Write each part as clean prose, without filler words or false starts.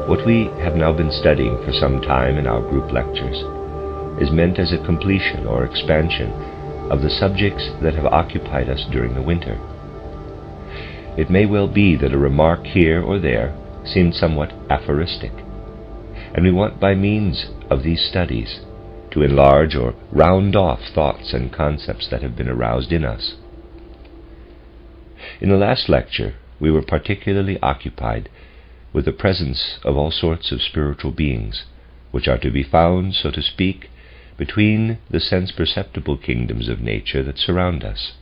What we have now been studying for some time in our group lectures is meant as a completion or expansion of the subjects that have occupied us during the winter. It may well be that a remark here or there seemed somewhat aphoristic, and we want by means of these studies to enlarge or round off thoughts and concepts that have been aroused in us. In the last lecture, we were particularly occupied with the presence of all sorts of spiritual beings, which are to be found, so to speak, between the sense-perceptible kingdoms of nature that surround us.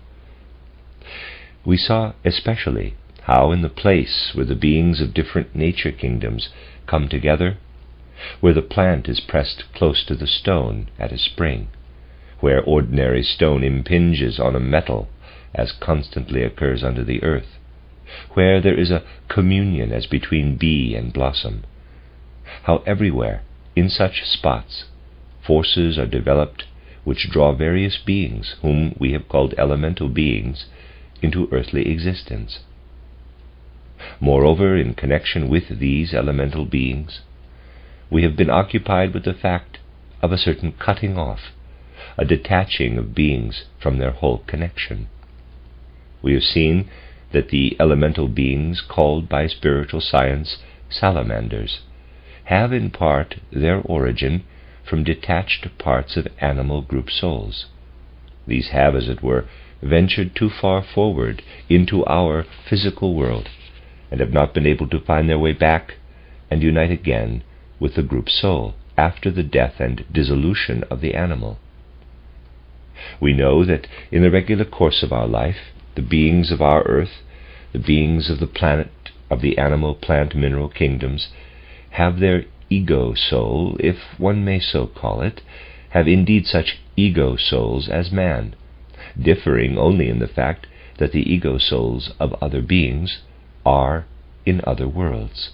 We saw especially how in the place where the beings of different nature kingdoms come together, where the plant is pressed close to the stone at a spring, where ordinary stone impinges on a metal as constantly occurs under the earth, where there is a communion as between bee and blossom, how everywhere in such spots forces are developed which draw various beings, whom we have called elemental beings, into earthly existence. Moreover, in connection with these elemental beings, we have been occupied with the fact of a certain cutting off, a detaching of beings from their whole connection. We have seen that the elemental beings called by spiritual science salamanders have in part their origin from detached parts of animal group souls. These have, as it were, ventured too far forward into our physical world, and have not been able to find their way back and unite again with the group soul after the death and dissolution of the animal. We know that in the regular course of our life, the beings of our earth, the beings of the planet, of the animal, plant, mineral kingdoms, have their ego soul, if one may so call it, have indeed such ego souls as man, differing only in the fact that the ego souls of other beings are in other worlds.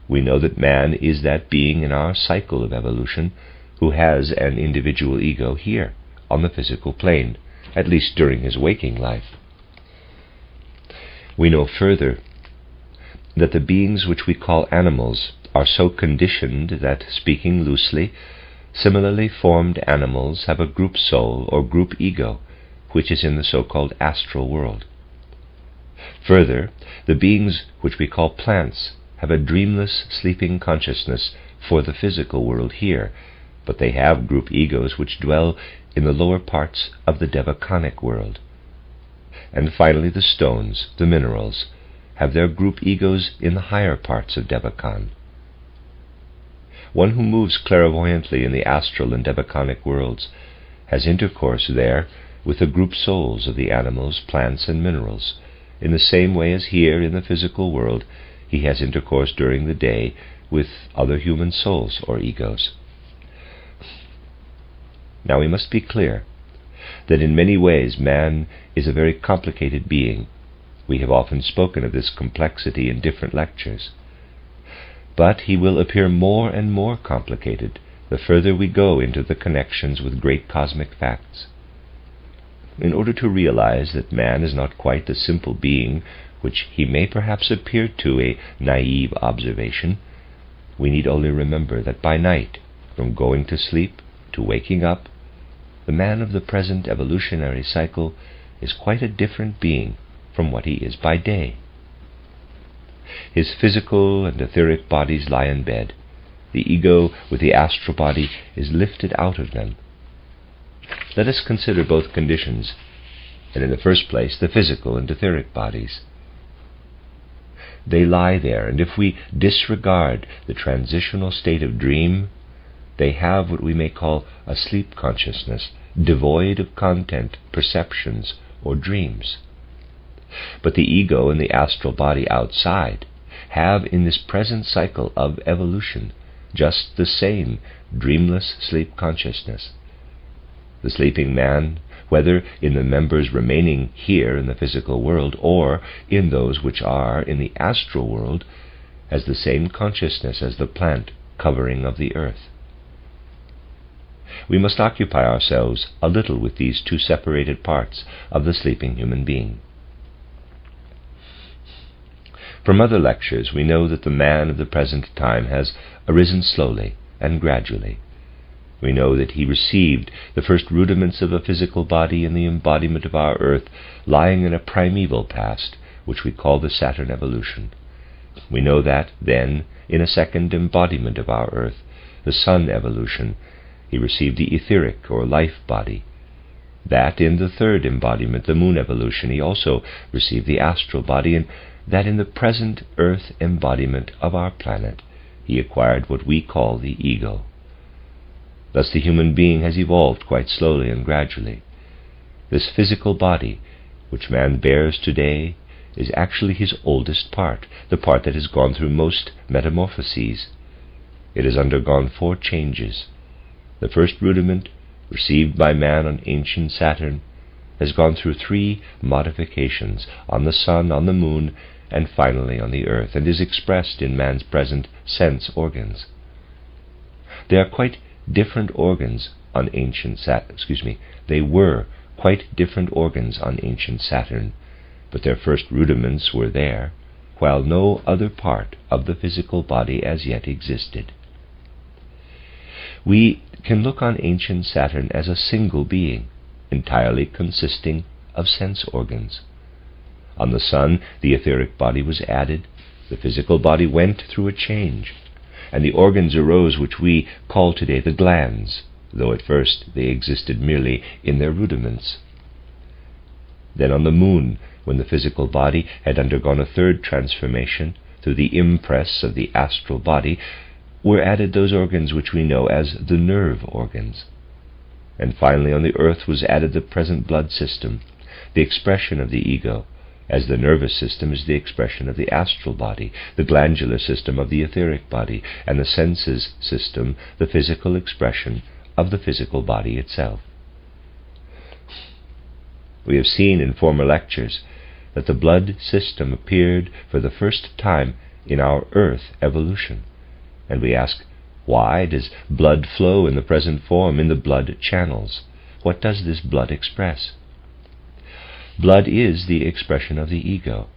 We know that man is that being in our cycle of evolution who has an individual ego here on the physical plane, at least during his waking life. We know further that the beings which we call animals are so conditioned that, speaking loosely, similarly formed animals have a group soul or group ego, which is in the so-called astral world. Further, the beings which we call plants have a dreamless, sleeping consciousness for the physical world here, but they have group egos which dwell in the lower parts of the devaconic world. And finally, the stones, the minerals, have their group egos in the higher parts of Devacon. One who moves clairvoyantly in the astral and devaconic worlds has intercourse there with the group souls of the animals, plants, and minerals, in the same way as here in the physical world he has intercourse during the day with other human souls or egos. Now we must be clear that in many ways man is a very complicated being. We have often spoken of this complexity in different lectures. But he will appear more and more complicated the further we go into the connections with great cosmic facts. In order to realize that man is not quite the simple being which he may perhaps appear to a naive observation, we need only remember that by night, from going to sleep to waking up, the man of the present evolutionary cycle is quite a different being from what he is by day. His physical and etheric bodies lie in bed. The ego with the astral body is lifted out of them. Let us consider both conditions, and in the first place the physical and etheric bodies. They lie there, and if we disregard the transitional state of dream, they have what we may call a sleep consciousness, devoid of content, perceptions, or dreams. But the ego and the astral body outside have in this present cycle of evolution just the same dreamless sleep consciousness. The sleeping man, whether in the members remaining here in the physical world or in those which are in the astral world, has the same consciousness as the plant covering of the earth. We must occupy ourselves a little with these two separated parts of the sleeping human being. From other lectures we know that the man of the present time has arisen slowly and gradually. We know that he received the first rudiments of a physical body in the embodiment of our earth, lying in a primeval past, which we call the Saturn evolution. We know that, then, in a second embodiment of our earth, the Sun evolution, he received the etheric or life body. That in the third embodiment, the Moon evolution, he also received the astral body, and that in the present earth embodiment of our planet, he acquired what we call the ego. Thus the human being has evolved quite slowly and gradually. This physical body, which man bears today, is actually his oldest part, the part that has gone through most metamorphoses. It has undergone 4 changes. The first rudiment, received by man on ancient Saturn, has gone through 3 modifications on the Sun, on the Moon, and finally on the Earth, and is expressed in man's present sense organs. They are quite different organs on ancient Saturn. They were quite different organs on ancient Saturn, but their first rudiments were there, while no other part of the physical body as yet existed. We can look on ancient Saturn as a single being, entirely consisting of sense organs. On the Sun, the etheric body was added, the physical body went through a change, and the organs arose which we call today the glands, though at first they existed merely in their rudiments. Then on the Moon, when the physical body had undergone a third transformation through the impress of the astral body, were added those organs which we know as the nerve organs. And finally on the Earth was added the present blood system, the expression of the ego, as the nervous system is the expression of the astral body, the glandular system of the etheric body, and the senses system, the physical expression of the physical body itself. We have seen in former lectures that the blood system appeared for the first time in our Earth evolution, and we ask, why does blood flow in the present form in the blood channels? What does this blood express? Blood is the expression of the ego,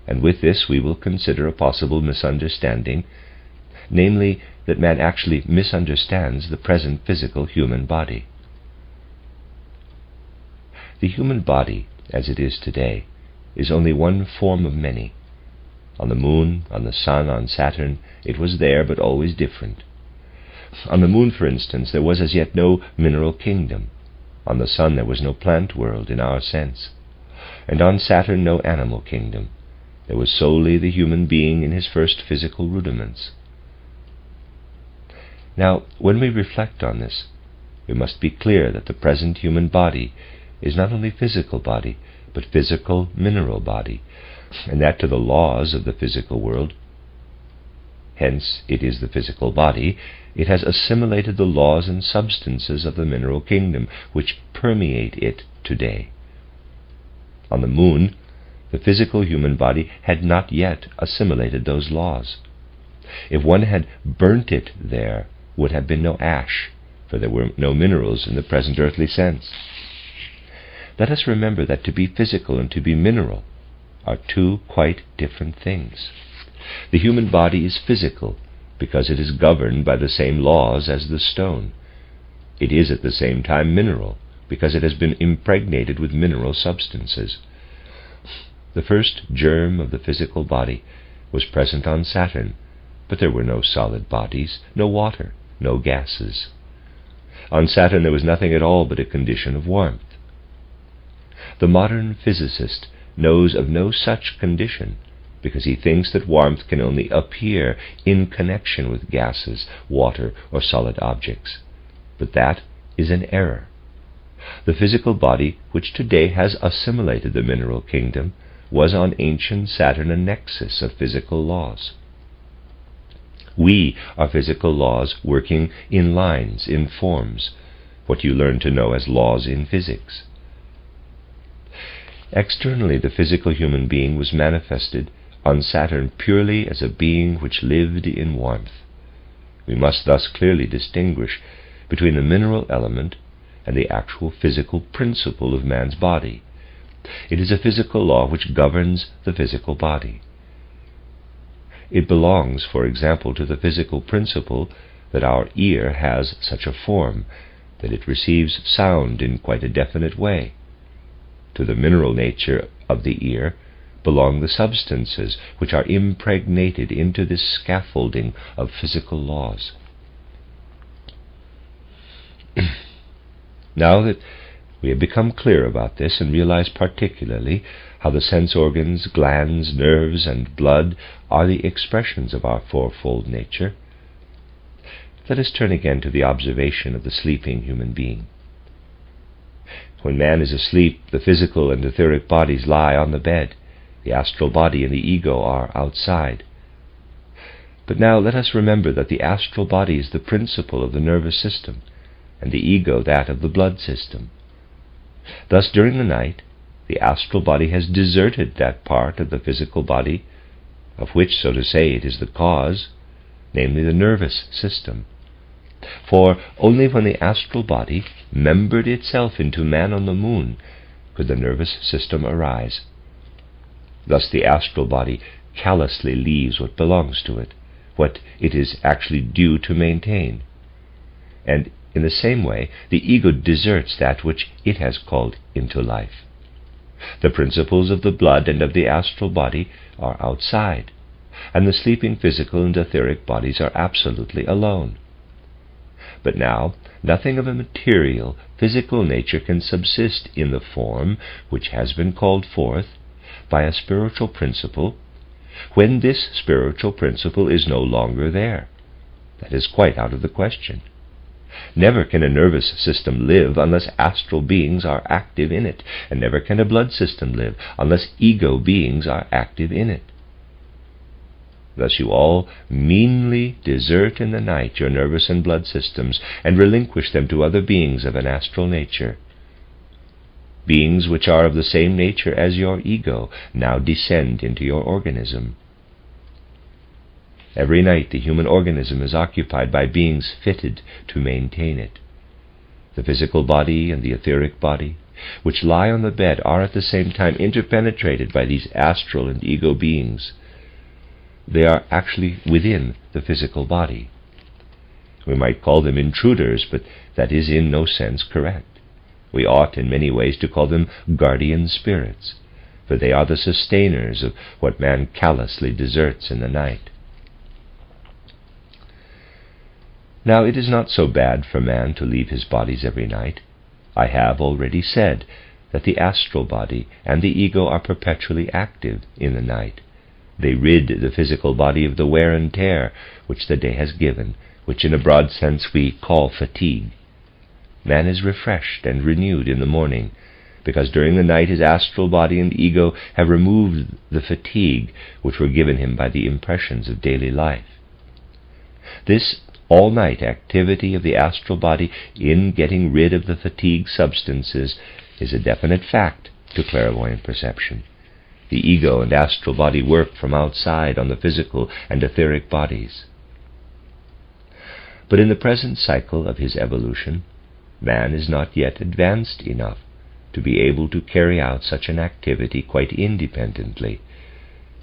and with this we will consider a possible misunderstanding, namely that man actually misunderstands the present physical human body. The human body, as it is today, is only one form of many. On the Moon, on the Sun, on Saturn, it was there, but always different. On the Moon, for instance, there was as yet no mineral kingdom. On the Sun there was no plant world in our sense. And on Saturn no animal kingdom. There was solely the human being in his first physical rudiments. Now, when we reflect on this, we must be clear that the present human body is not only physical body, but physical mineral body, and that to the laws of the physical world, hence it is the physical body, it has assimilated the laws and substances of the mineral kingdom, which permeate it today. On the Moon, the physical human body had not yet assimilated those laws. If one had burnt it, there would have been no ash, for there were no minerals in the present earthly sense. Let us remember that to be physical and to be mineral are 2 quite different things. The human body is physical because it is governed by the same laws as the stone. It is at the same time mineral because it has been impregnated with mineral substances. The first germ of the physical body was present on Saturn, but there were no solid bodies, no water, no gases. On Saturn there was nothing at all but a condition of warmth. The modern physicist knows of no such condition because he thinks that warmth can only appear in connection with gases, water, or solid objects. But that is an error. The physical body, which today has assimilated the mineral kingdom, was on ancient Saturn a nexus of physical laws. We are physical laws working in lines, in forms, what you learn to know as laws in physics. Externally, the physical human being was manifested on Saturn purely as a being which lived in warmth. We must thus clearly distinguish between the mineral element and the actual physical principle of man's body. It is a physical law which governs the physical body. It belongs, for example, to the physical principle that our ear has such a form, that it receives sound in quite a definite way. To the mineral nature of the ear belong the substances which are impregnated into this scaffolding of physical laws. Now that we have become clear about this and realize particularly how the sense organs, glands, nerves, and blood are the expressions of our fourfold nature, let us turn again to the observation of the sleeping human being. When man is asleep, the physical and etheric bodies lie on the bed. The astral body and the ego are outside. But now let us remember that the astral body is the principle of the nervous system, and the ego that of the blood system. Thus, during the night, the astral body has deserted that part of the physical body of which, so to say, it is the cause, namely the nervous system. For only when the astral body membered itself into man on the moon could the nervous system arise. Thus the astral body callously leaves what belongs to it, what it is actually due to maintain. And in the same way, the ego deserts that which it has called into life. The principles of the blood and of the astral body are outside, and the sleeping physical and etheric bodies are absolutely alone. But now, nothing of a material, physical nature can subsist in the form which has been called forth by a spiritual principle, when this spiritual principle is no longer there. That is quite out of the question. Never can a nervous system live unless astral beings are active in it, and never can a blood system live unless ego beings are active in it. Thus you all meanly desert in the night your nervous and blood systems, and relinquish them to other beings of an astral nature. Beings which are of the same nature as your ego now descend into your organism. Every night the human organism is occupied by beings fitted to maintain it. The physical body and the etheric body, which lie on the bed, are at the same time interpenetrated by these astral and ego beings. They are actually within the physical body. We might call them intruders, but that is in no sense correct. We ought in many ways to call them guardian spirits, for they are the sustainers of what man callously deserts in the night. Now it is not so bad for man to leave his bodies every night. I have already said that the astral body and the ego are perpetually active in the night. They rid the physical body of the wear and tear which the day has given, which in a broad sense we call fatigue. Man is refreshed and renewed in the morning, because during the night his astral body and ego have removed the fatigue which were given him by the impressions of daily life. This all-night activity of the astral body in getting rid of the fatigue substances is a definite fact to clairvoyant perception. The ego and astral body work from outside on the physical and etheric bodies. But in the present cycle of his evolution, man is not yet advanced enough to be able to carry out such an activity quite independently.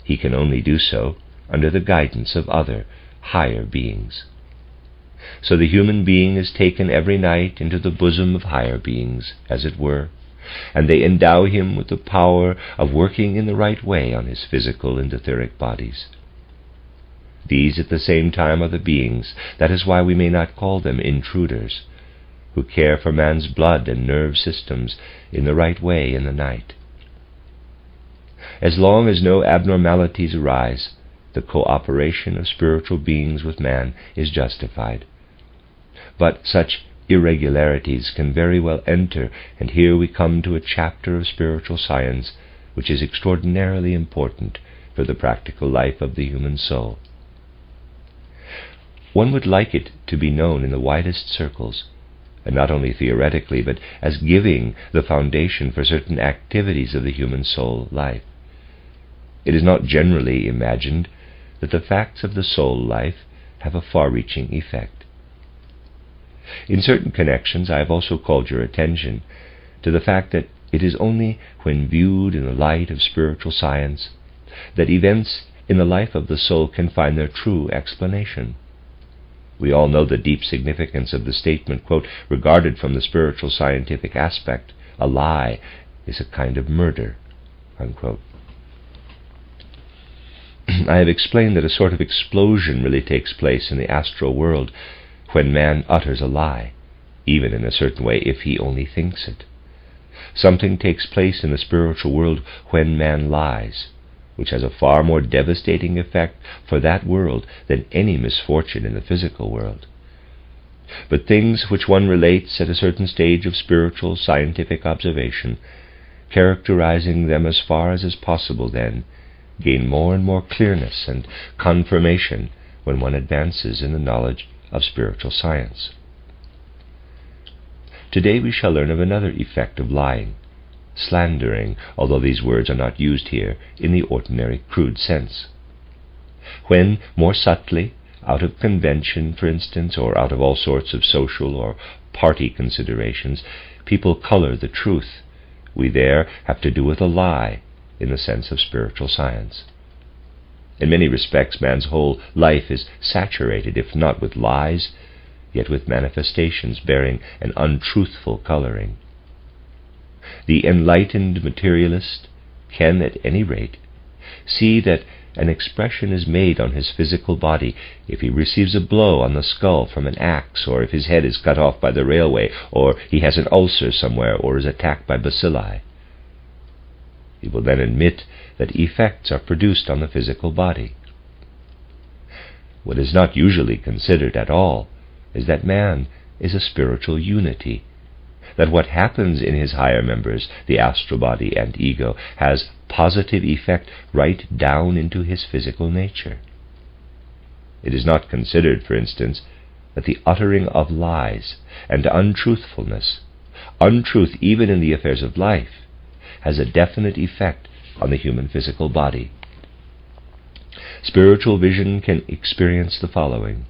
He can only do so under the guidance of other, higher beings. So the human being is taken every night into the bosom of higher beings, as it were, and they endow him with the power of working in the right way on his physical and etheric bodies. These at the same time are the beings, that is why we may not call them intruders, who care for man's blood and nerve systems in the right way in the night. As long as no abnormalities arise, the cooperation of spiritual beings with man is justified. But such irregularities can very well enter, and here we come to a chapter of spiritual science which is extraordinarily important for the practical life of the human soul. One would like it to be known in the widest circles, and not only theoretically, but as giving the foundation for certain activities of the human soul life. It is not generally imagined that the facts of the soul life have a far-reaching effect. In certain connections I have also called your attention to the fact that it is only when viewed in the light of spiritual science that events in the life of the soul can find their true explanation. We all know the deep significance of the statement, quote, regarded from the spiritual scientific aspect, a lie is a kind of murder, unquote. I have explained that a sort of explosion really takes place in the astral world when man utters a lie, even in a certain way if he only thinks it. Something takes place in the spiritual world when man lies, which has a far more devastating effect for that world than any misfortune in the physical world. But things which one relates at a certain stage of spiritual scientific observation, characterizing them as far as is possible then, gain more and more clearness and confirmation when one advances in the knowledge of spiritual science. Today we shall learn of another effect of lying, slandering, although these words are not used here in the ordinary crude sense. When, more subtly, out of convention, for instance, or out of all sorts of social or party considerations, people color the truth, we there have to do with a lie in the sense of spiritual science. In many respects, man's whole life is saturated, if not with lies, yet with manifestations bearing an untruthful coloring. The enlightened materialist can, at any rate, see that an expression is made on his physical body if he receives a blow on the skull from an axe, or if his head is cut off by the railway, or he has an ulcer somewhere, or is attacked by bacilli. He will then admit that effects are produced on the physical body. What is not usually considered at all is that man is a spiritual unity, that what happens in his higher members, the astral body and ego, has positive effect right down into his physical nature. It is not considered, for instance, that the uttering of lies and untruthfulness, untruth even in the affairs of life, has a definite effect on the human physical body. Spiritual vision can experience the following.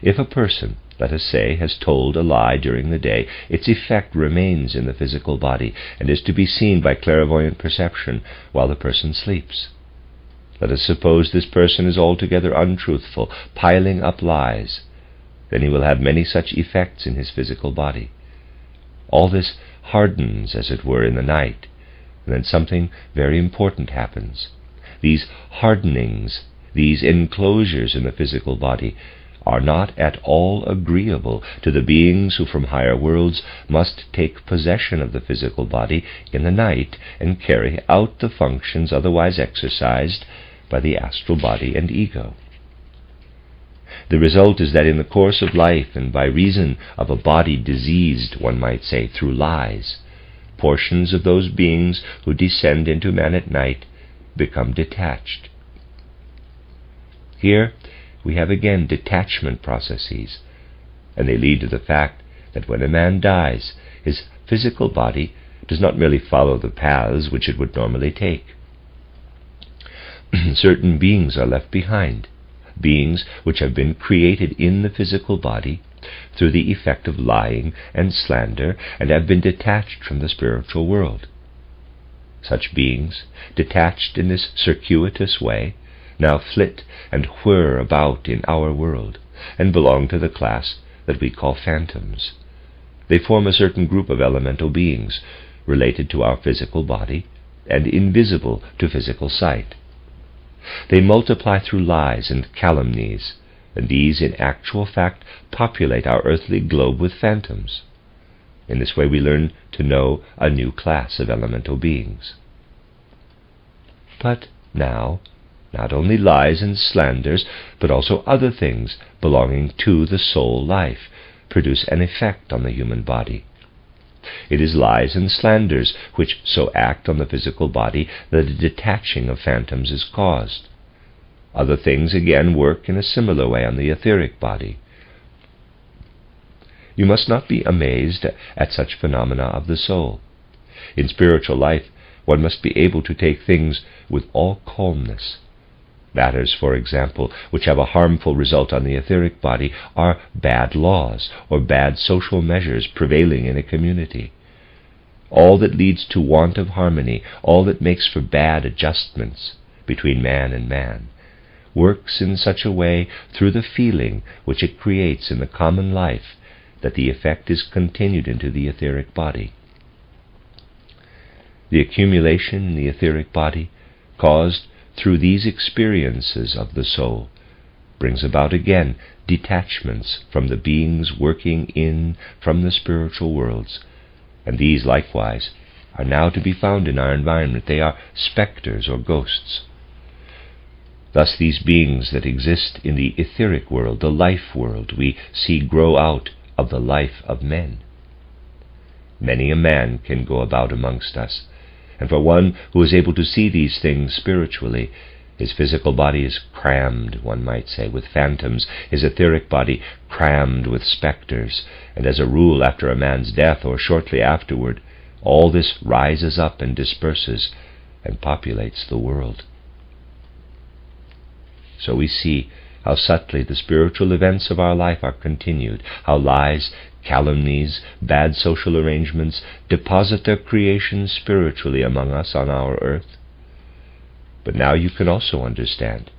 If a person, let us say, has told a lie during the day, its effect remains in the physical body and is to be seen by clairvoyant perception while the person sleeps. Let us suppose this person is altogether untruthful, piling up lies. Then he will have many such effects in his physical body. All this hardens, as it were, in the night, and then something very important happens. These hardenings, these enclosures in the physical body, are not at all agreeable to the beings who from higher worlds must take possession of the physical body in the night and carry out the functions otherwise exercised by the astral body and ego. The result is that in the course of life, and by reason of a body diseased, one might say, through lies, portions of those beings who descend into man at night become detached. Here we have again detachment processes, and they lead to the fact that when a man dies, his physical body does not merely follow the paths which it would normally take. Certain beings are left behind, beings which have been created in the physical body through the effect of lying and slander, and have been detached from the spiritual world. Such beings, detached in this circuitous way, now flit and whir about in our world, and belong to the class that we call phantoms. They form a certain group of elemental beings, related to our physical body, and invisible to physical sight. They multiply through lies and calumnies, and these in actual fact populate our earthly globe with phantoms. In this way we learn to know a new class of elemental beings. But now, not only lies and slanders, but also other things belonging to the soul life produce an effect on the human body. It is lies and slanders which so act on the physical body that a detaching of phantoms is caused. Other things again work in a similar way on the etheric body. You must not be amazed at such phenomena of the soul. In spiritual life, one must be able to take things with all calmness. Matters, for example, which have a harmful result on the etheric body are bad laws or bad social measures prevailing in a community. All that leads to want of harmony, all that makes for bad adjustments between man and man. works in such a way through the feeling which it creates in the common life that the effect is continued into the etheric body. The accumulation in the etheric body, caused through these experiences of the soul, brings about again detachments from the beings working in from the spiritual worlds, and these likewise are now to be found in our environment. They are spectres or ghosts. Thus these beings that exist in the etheric world, the life world, we see grow out of the life of men. Many a man can go about amongst us, and for one who is able to see these things spiritually, his physical body is crammed, one might say, with phantoms, his etheric body crammed with spectres, and as a rule after a man's death or shortly afterward, all this rises up and disperses and populates the world. So we see how subtly the spiritual events of our life are continued, how lies, calumnies, bad social arrangements deposit their creations spiritually among us on our earth. But now you can also understand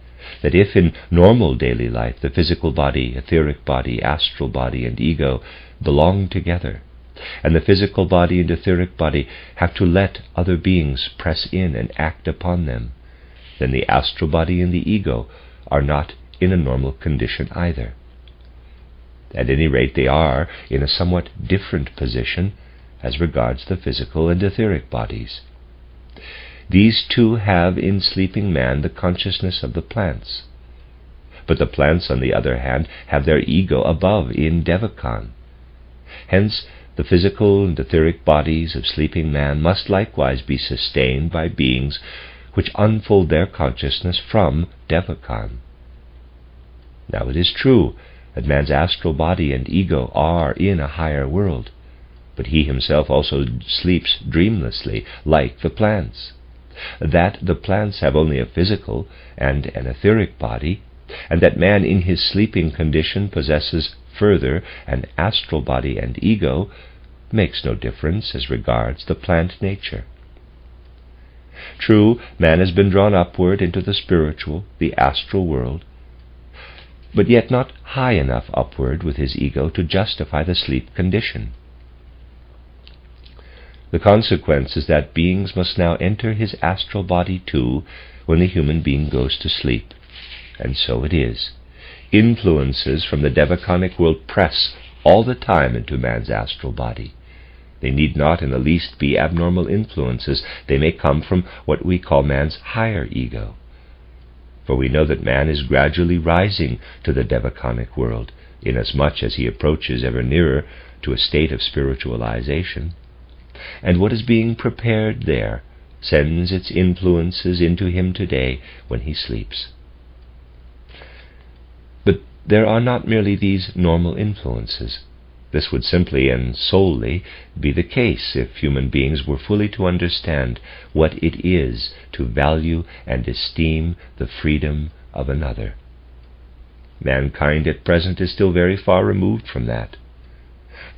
that if in normal daily life the physical body, etheric body, astral body, and ego belong together, and the physical body and etheric body have to let other beings press in and act upon them, then the astral body and the ego are not in a normal condition either. At any rate, they are in a somewhat different position as regards the physical and etheric bodies. These two have in sleeping man the consciousness of the plants, but the plants, on the other hand, have their ego above in Devakan. Hence, the physical and etheric bodies of sleeping man must likewise be sustained by beings which unfold their consciousness from Devakan. Now it is true that man's astral body and ego are in a higher world, but he himself also sleeps dreamlessly like the plants. That the plants have only a physical and an etheric body, and that man in his sleeping condition possesses further an astral body and ego, makes no difference as regards the plant nature. True, man has been drawn upward into the spiritual, the astral world, but yet not high enough upward with his ego to justify the sleep condition. The consequence is that beings must now enter his astral body too when the human being goes to sleep. And so it is. Influences from the Devaconic world press all the time into man's astral body. They need not in the least be abnormal influences. They may come from what we call man's higher ego. For we know that man is gradually rising to the Devaconic world, inasmuch as he approaches ever nearer to a state of spiritualization. And what is being prepared there sends its influences into him today when he sleeps. But there are not merely these normal influences. This would simply and solely be the case if human beings were fully to understand what it is to value and esteem the freedom of another. Mankind at present is still very far removed from that.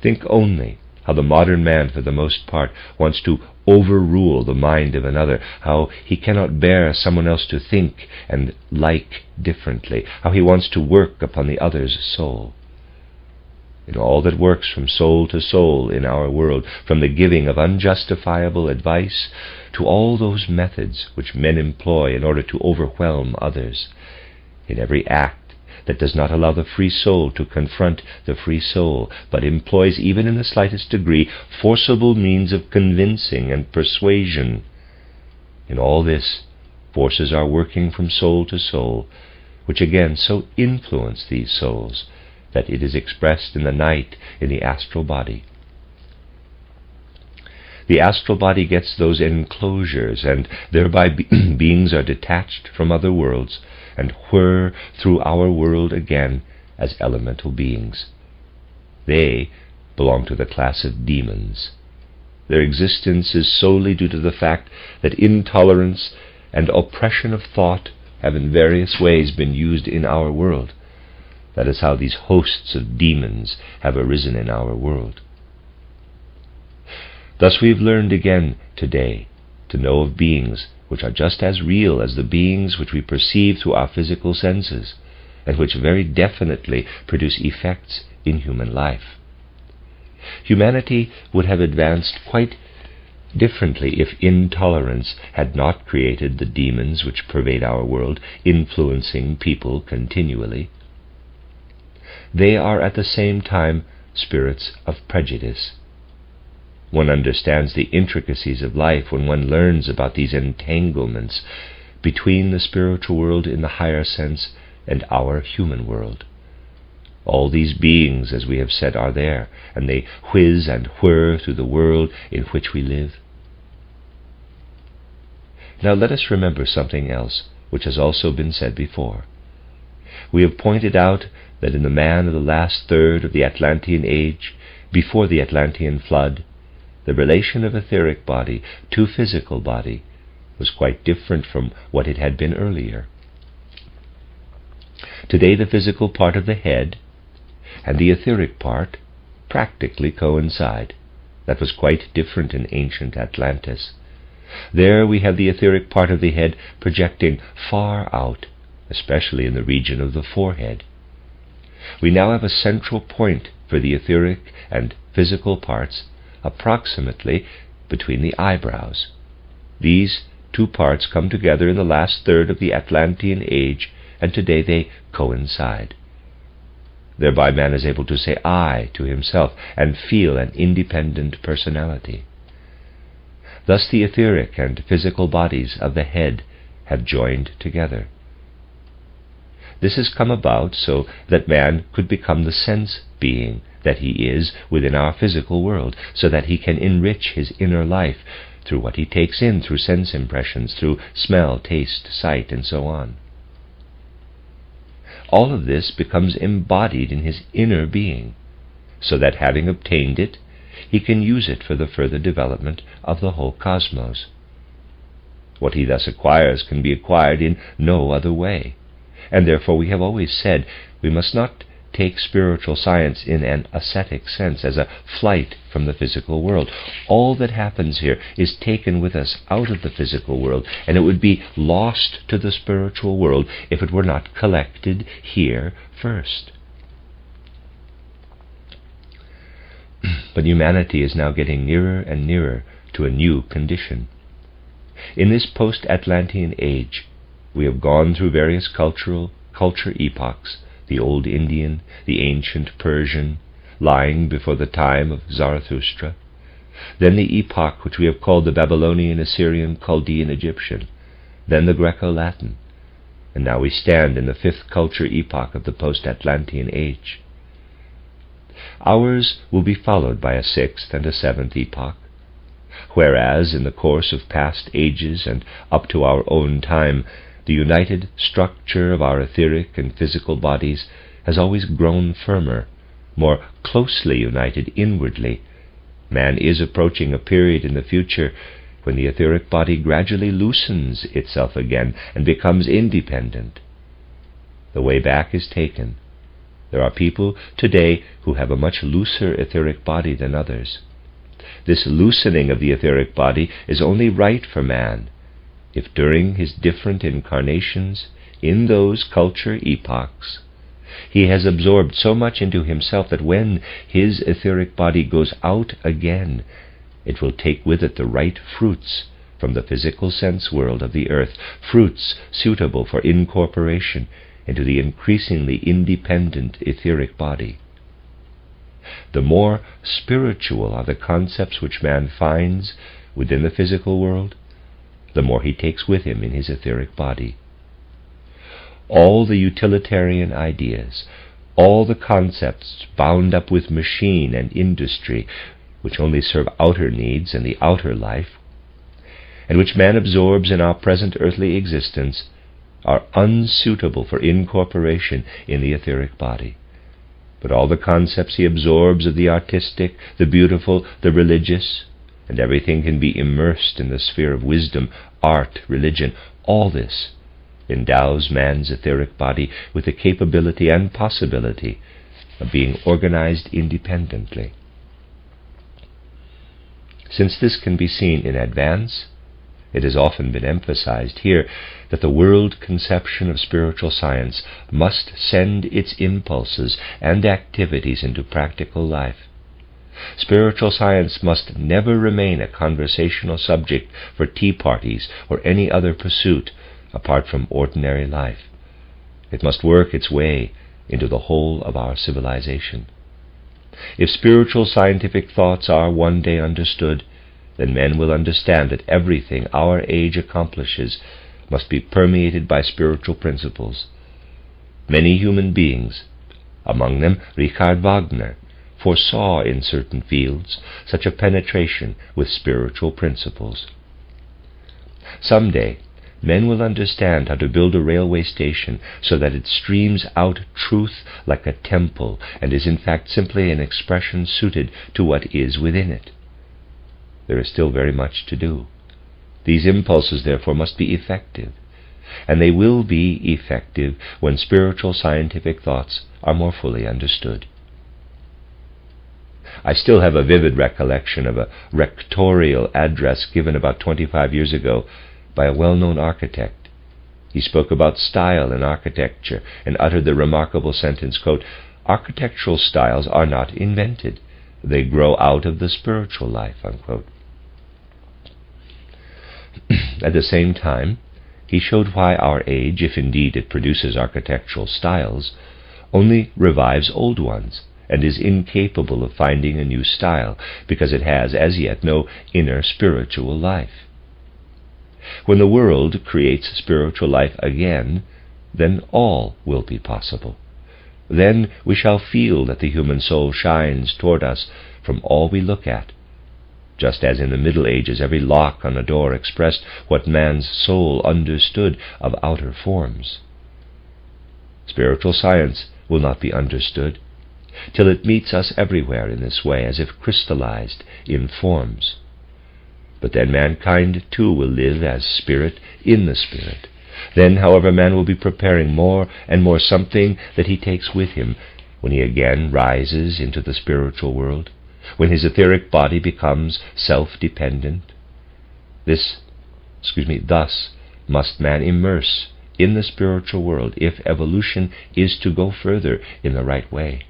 Think only how the modern man, for the most part, wants to overrule the mind of another, how he cannot bear someone else to think and like differently, how he wants to work upon the other's soul. In all that works from soul to soul in our world, from the giving of unjustifiable advice to all those methods which men employ in order to overwhelm others, in every act that does not allow the free soul to confront the free soul, but employs even in the slightest degree forcible means of convincing and persuasion, in all this forces are working from soul to soul, which again so influence these souls that it is expressed in the night in the astral body. The astral body gets those enclosures, and thereby beings are detached from other worlds and whir through our world again as elemental beings. They belong to the class of demons. Their existence is solely due to the fact that intolerance and oppression of thought have in various ways been used in our world. That is how these hosts of demons have arisen in our world. Thus we have learned again today to know of beings which are just as real as the beings which we perceive through our physical senses, and which very definitely produce effects in human life. Humanity would have advanced quite differently if intolerance had not created the demons which pervade our world, influencing people continually. They are at the same time spirits of prejudice. One understands the intricacies of life when one learns about these entanglements between the spiritual world in the higher sense and our human world. All these beings, as we have said, are there, and they whiz and whir through the world in which we live. Now let us remember something else, which has also been said before. We have pointed out that in the man of the last third of the Atlantean age, before the Atlantean flood, the relation of etheric body to physical body was quite different from what it had been earlier. Today the physical part of the head and the etheric part practically coincide. That was quite different in ancient Atlantis. There we have the etheric part of the head projecting far out, especially in the region of the forehead. We now have a central point for the etheric and physical parts approximately between the eyebrows. These two parts come together in the last third of the Atlantean age, and today they coincide. Thereby man is able to say I to himself and feel an independent personality. Thus the etheric and physical bodies of the head have joined together. This has come about so that man could become the sense being that he is within our physical world, so that he can enrich his inner life through what he takes in through sense impressions, through smell, taste, sight, and so on. All of this becomes embodied in his inner being, so that having obtained it, he can use it for the further development of the whole cosmos. What he thus acquires can be acquired in no other way, and therefore we have always said we must not take spiritual science in an ascetic sense, as a flight from the physical world. All that happens here is taken with us out of the physical world, and it would be lost to the spiritual world if it were not collected here first. But humanity is now getting nearer and nearer to a new condition. In this post-Atlantean age, we have gone through various culture epochs, the old Indian, the ancient Persian, lying before the time of Zarathustra, then the epoch which we have called the Babylonian, Assyrian, Chaldean, Egyptian, then the Greco-Latin, and now we stand in the fifth culture epoch of the post-Atlantean age. Ours will be followed by a sixth and a seventh epoch, whereas in the course of past ages and up to our own time, the united structure of our etheric and physical bodies has always grown firmer, more closely united inwardly. Man is approaching a period in the future when the etheric body gradually loosens itself again and becomes independent. The way back is taken. There are people today who have a much looser etheric body than others. This loosening of the etheric body is only right for man if during his different incarnations in those culture epochs he has absorbed so much into himself that when his etheric body goes out again, it will take with it the right fruits from the physical sense world of the earth, fruits suitable for incorporation into the increasingly independent etheric body. The more spiritual are the concepts which man finds within the physical world, the more he takes with him in his etheric body. All the utilitarian ideas, all the concepts bound up with machine and industry, which only serve outer needs and the outer life, and which man absorbs in our present earthly existence, are unsuitable for incorporation in the etheric body. But all the concepts he absorbs of the artistic, the beautiful, the religious, and everything can be immersed in the sphere of wisdom, art, religion, all this endows man's etheric body with the capability and possibility of being organized independently. Since this can be seen in advance, It has often been emphasized here that the world conception of spiritual science must send its impulses and activities into practical life. Spiritual science must never remain a conversational subject for tea parties or any other pursuit apart from ordinary life. It must work its way into the whole of our civilization. If spiritual scientific thoughts are one day understood, then men will understand that everything our age accomplishes must be permeated by spiritual principles. Many human beings, among them Richard Wagner, foresaw in certain fields such a penetration with spiritual principles. Someday, men will understand how to build a railway station so that it streams out truth like a temple and is in fact simply an expression suited to what is within it. There is still very much to do. These impulses, therefore, must be effective, and they will be effective when spiritual scientific thoughts are more fully understood. I still have a vivid recollection of a rectorial address given about 25 years ago by a well-known architect. He spoke about style in architecture and uttered the remarkable sentence, quote, "Architectural styles are not invented. They grow out of the spiritual life," unquote. At the same time, he showed why our age, if indeed it produces architectural styles, only revives old ones and is incapable of finding a new style because it has as yet no inner spiritual life. When the world creates spiritual life again, then all will be possible. Then we shall feel that the human soul shines toward us from all we look at, just as in the Middle Ages every lock on a door expressed what man's soul understood of outer forms. Spiritual science will not be understood till it meets us everywhere in this way, as if crystallized in forms. But then mankind too will live as spirit in the spirit. Then, however, man will be preparing more and more something that he takes with him when he again rises into the spiritual world, when his etheric body becomes self-dependent. Thus must man immerse in the spiritual world if evolution is to go further in the right way.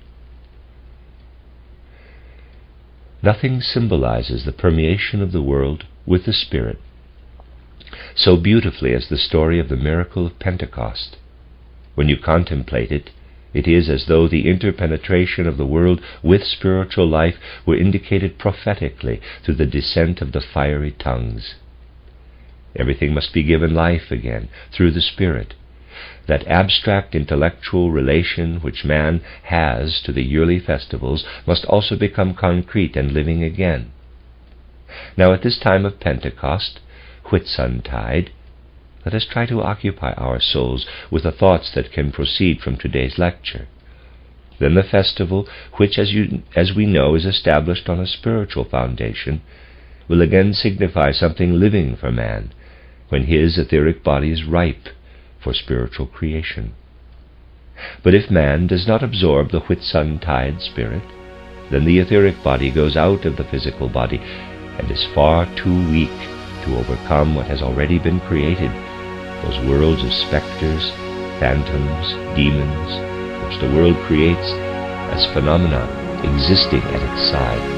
Nothing symbolizes the permeation of the world with the Spirit so beautifully as the story of the miracle of Pentecost. When you contemplate it, it is as though the interpenetration of the world with spiritual life were indicated prophetically through the descent of the fiery tongues. Everything must be given life again through the Spirit. That abstract intellectual relation which man has to the yearly festivals must also become concrete and living again. Now at this time of Pentecost, Whitsuntide, let us try to occupy our souls with the thoughts that can proceed from today's lecture. Then the festival, which as we know is established on a spiritual foundation, will again signify something living for man, when his etheric body is ripe for spiritual creation. But if man does not absorb the Whitsuntide spirit, then the etheric body goes out of the physical body and is far too weak to overcome what has already been created, those worlds of spectres, phantoms, demons, which the world creates as phenomena existing at its side.